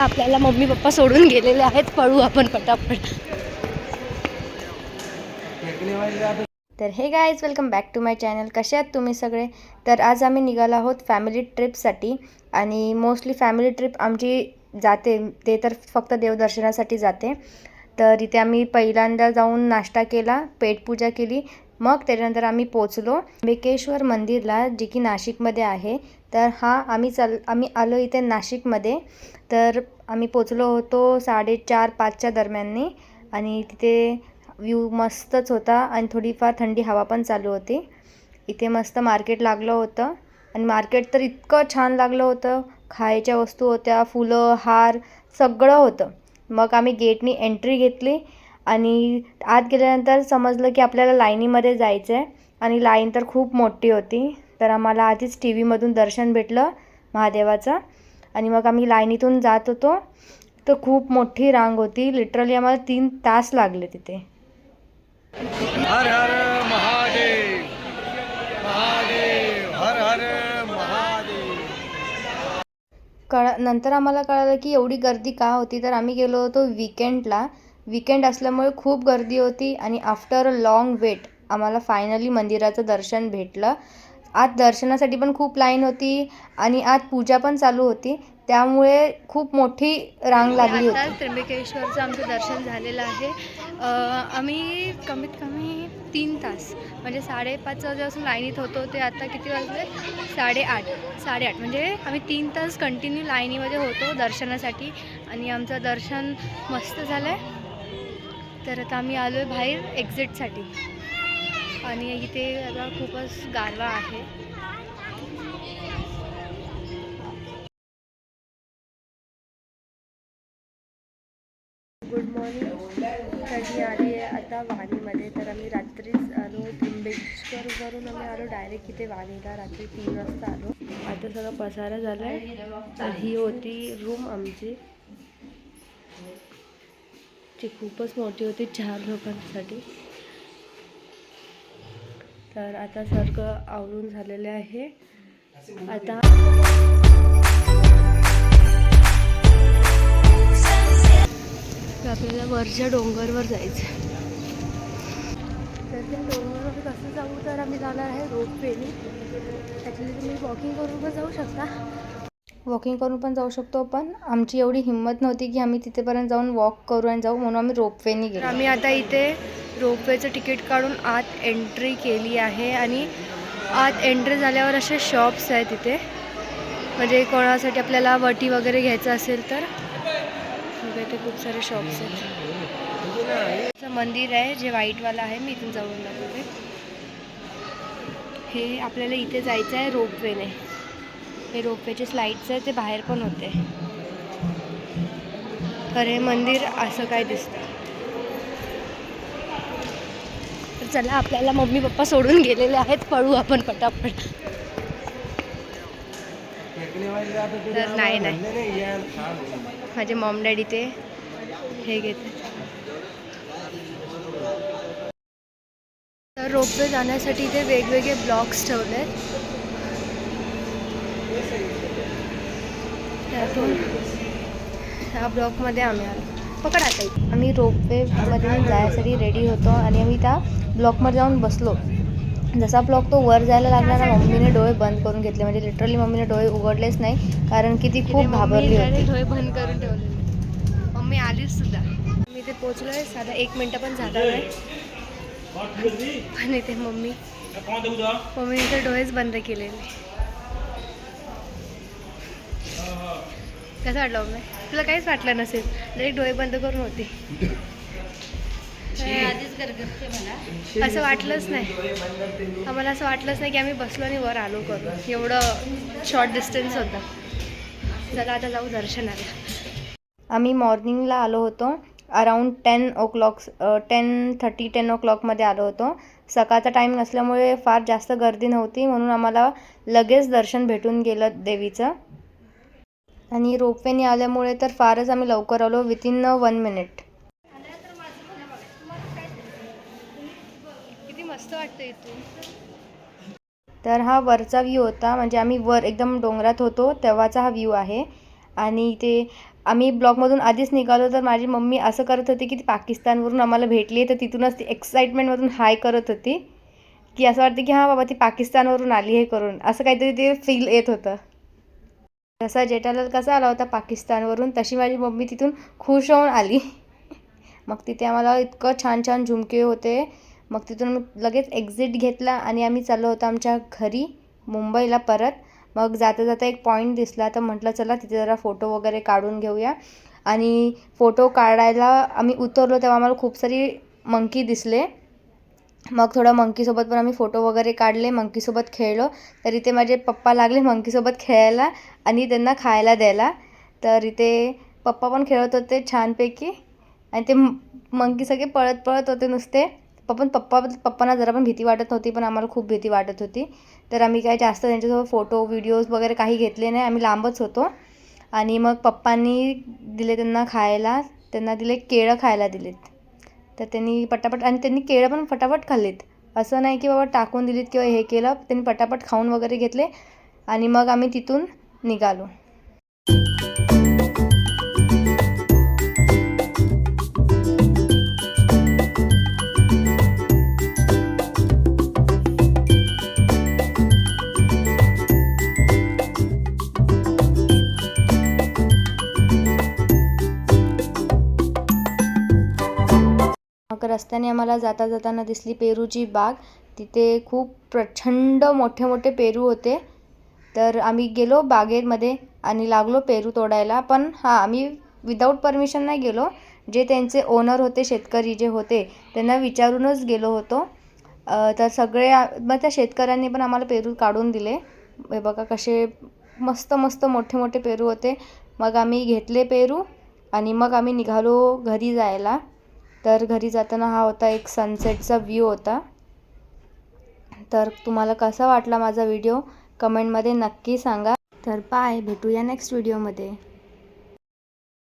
आपल्याला mummy papa सोडून गेलेले आहेत, पळू आपण पटापट. तर हे guys, welcome back to my channel. कसे आहात तुम्ही सगळे? तर आज आम्ही निघालो आहोत फॅमिली ट्रिपसाठी. आणि मोस्टली फॅमिली ट्रिप आमची जाते ते तर फक्त देवदर्शनासाठी जाते. तर इथे आम्ही पहिल्यांदा जाऊन नाश्ता केला, पेटपूजा केली, मग त्याच्यानंतर आम्ही पोचलो त्र्यंबकेश्वर मंदिरला, जे की नाशिकमध्ये आहे. तर आम्ही आलो इथे नाशिकमध्ये. तर आम्ही पोचलो होतो 4:30-5च्या दरम्याननी. आणि तिथे व्ह्यू मस्तच होता आणि थोडीफार थंडी हवा पण चालू होती. इथे मस्त मार्केट लागलं होतं आणि मार्केट तर इतकं छान लागलं होतं. खायच्या वस्तू होत्या, फुलं, हार सगळं होतं. मग आम्ही गेटनी एंट्री घेतली आणि आत गेल्यानंतर समजलं की आपल्याला लाईनीमध्ये जायचं आहे. आणि लाईन तर खूप मोठी होती. तर आम्हाला आधीच टी व्हीमधून दर्शन भेटलं महादेवाचं. आणि मग आम्ही लाईनीतून जात होतो. तर खूप मोठी रांग होती, लिटरली आम्हाला 3 तास लागले तिथे. हर हर महादेव, महादेव हर हर महादेव. नंतर आम्हाला कळालं की एवढी गर्दी का होती. तर आम्ही गेलो होतो वीकेंडला. वीकेंड असल्यामुळे खूप गर्दी होती आणि आफ्टर अ लाँग वेट आम्हाला फायनली मंदिराचं दर्शन भेटलं. आत दर्शनासाठी पण खूप लाईन होती आणि आत पूजा पण चालू होती, त्यामुळे खूप मोठी रांग लागली होती. आता त्र्यंबकेश्वरचं आमचं दर्शन झालेलं आहे. आम्ही कमीत कमी 3 तास म्हणजे 5:30 वाजल्यापासून लाईनीत होतो. ते आता किती वाजले? 8:30 म्हणजे आम्ही 3 तास कंटिन्यू लाईनीमध्ये होतो दर्शनासाठी. आणि आमचं दर्शन मस्त झालं आहे. तर आता आम्ही आलो आहे बाहेर एक्झिटसाठी. आणि इथे आता खूपच गारवा आहे. Good morning. कधी आली आहे आता वाणीमध्ये. तर आम्ही रात्रीच आलो त्र्यंबकेश्वरवरून. आम्ही आलो डायरेक्ट इथे वाणीला. रात्री 3 वाजता आलो. आता सगळं पसारा झाला आहे. तर ही होती रूम आमची, जी खूपच मोठी होती 4 लोकांसाठी. तर आता सगळं आवरून झालेले आहे. आता आपल्याला वरच्या डोंगरवर जायचं. तर त्या डोंगरावर कसं जाऊ? तर आम्ही जाणार आहे रोपवेने. ॲक्च्युली तुम्ही वॉकिंग करून पण जाऊ शकता. वॉकिंग करून पण जाऊ शकतो, पण आमची एवढी हिंमत नव्हती की आम्ही तिथेपर्यंत जाऊन वॉक करू आणि जाऊ, म्हणून आम्ही रोपवेने गेलो. आम्ही आता इथे रोपवेचं तिकीट काढून आत एंट्री केली आहे. आणि आत एंट्री झाल्यावर असे शॉप्स आहेत तिथे, म्हणजे कोणासाठी आपल्याला वटी वगैरे घ्यायचं असेल तर. इथे खूप सारे शॉप्स आहेत. मंदिर आहे जे व्हाईटवाला आहे, मी इथून जाऊन दाखवते. हे आपल्याला इथे जायचं आहे रोपवेने. हे रोपवेचे स्लाईड्स आहे, ते बाहेर पण होते. तर हे मंदिर असं काय दिसतं. तर चला, आपल्याला मम्मी पप्पा सोडून गेलेले आहेत, पळू आपण पटापट. तर नाही, माझे मॉम डॅडी ते हे घेतात. तर रोपवे जाण्यासाठी इथे वेगवेगळे ब्लॉक्स ठेवले आहेत. त्यातून ह्या ब्लॉकमध्ये आम्ही आलो. पकड आता. आम्ही रोपवेमध्ये जायसाठी रेडी होतो आणि आम्ही त्या ब्लॉकमध्ये जाऊन बसलो. जसा ब्लॉक तो वर जायला लागला ना, मम्मीने डोळे बंद करून घेतले. म्हणजे लिटरली मम्मीने डोळे उघडलेच नाही, कारण की ती खूप घाबरली होती. डोळे बंद करून ठेवले. मम्मी आलीच सुद्धा. मी ते पोचलो आहे, साधा 1 मिनटं पण झाला नाही. पण इथे मम्मीने तर डोळेच बंद केलेले. कसं वाटलं मम्मी? तुला काहीच वाटलं नसेल, डायरेक्ट डोळे बंद करून होती. असं वाटलंच नाही आम्हाला, असं वाटलंच नाही की आम्ही बसलो आणि वर आलो करून. एवढं शॉर्ट डिस्टन्स होतं. चला आता जाऊ दर्शनाला. आम्ही मॉर्निंगला आलो होतो, अराऊंड 10:30-10:00मध्ये आलो होतो. सकाळचा टाईम नसल्यामुळे फार जास्त गर्दी नव्हती, म्हणून आम्हाला लगेच दर्शन भेटून गेलं देवीचं. आणि रोपवेने आल्यामुळे तर फारच आम्ही लवकर आलो, विथिन 1 मिनिट. किती मस्त वाटतं इथून. तर हा वरचा व्ह्यू होता, म्हणजे आम्ही वर एकदम डोंगरात होतो तेव्हाचा हा व्ह्यू आहे. आणि ते आम्ही ब्लॉगमधून आधीच निघालो तर माझी मम्मी असं करत होती की ती पाकिस्तानवरून आम्हाला भेटली आहे, तर तिथूनच ती एक्साइटमेंटमधून हाय करत होती की असं वाटतं की हां बाबा ती पाकिस्तानवरून आली आहे करून, असं काहीतरी ते फील येत होतं. जसा जेठालाल कसा आला होता पाकिस्तानवरून, तशी माझी मम्मी तिथून खुश होऊन आली. मग तिथे आम्हाला इतकं छान छान झुमके होते. मग तिथून लगेच एक्झिट घेतला आणि आम्ही चाललो होतो आमच्या घरी मुंबईला परत. मग जाता जाता एक पॉईंट दिसला, तर म्हटलं चला तिथे जरा फोटो वगैरे काढून घेऊया. आणि फोटो काढायला आम्ही उतरलो तेव्हा आम्हाला खूप सारी मंकी दिसले. मग थोडं मंकीसोबत पण आम्ही फोटो वगैरे काढले, मंकीसोबत खेळलो. तर इथे माझे पप्पा लागले मंकीसोबत खेळायला आणि त्यांना खायला द्यायला. तर इथे पप्पा पण खेळत होते छानपैकी आणि ते मंकी सगळे पळत पळत होते नुसते. पप्पांना जरा पण भीती वाटत नव्हती, पण आम्हाला खूप भीती वाटत होती. तर आम्ही काय जास्त त्यांच्यासोबत फोटो व्हिडिओज वगैरे काही घेतले नाही, आम्ही लांबच होतो. आणि मग पप्पांनी दिले त्यांना खायला, त्यांना दिले केळं खायला दिलेत. तर त्यांनी पटापट, आणि त्यांनी केळं पण फटाफट खाल्लीत. असं नाही की बाबा टाकून दिलीत किंवा हे केलं, त्यांनी पटापट खाऊन वगैरे घेतले आणि मग आम्ही तिथून निघालो. मग रस्त्याने आम्हाला जाता जाताना दिसली पेरूची बाग. तिथे खूप प्रचंड मोठे मोठे पेरू होते. तर आम्ही गेलो बागेमध्ये आणि लागलो पेरू तोडायला. पण हां, आम्ही विदाऊट परमिशन नाही गेलो. जे त्यांचे ओनर होते, शेतकरी जे होते, त्यांना विचारूनच गेलो होतो. तर मग त्या शेतकऱ्यांनी पण आम्हाला पेरू काढून दिले. हे बघा कसे मस्त मस्त मोठे मोठे पेरू होते. मग आम्ही घेतले पेरू आणि मग आम्ही निघालो घरी जायला. तर घरी जाताना हा होता एक सनसेटचा व्ह्यू होता. तर तुम्हाला कसा वाटला माझा व्हिडिओ कमेंटमध्ये नक्की सांगा. तर बाय, भेटूया नेक्स्ट व्हिडिओमध्ये.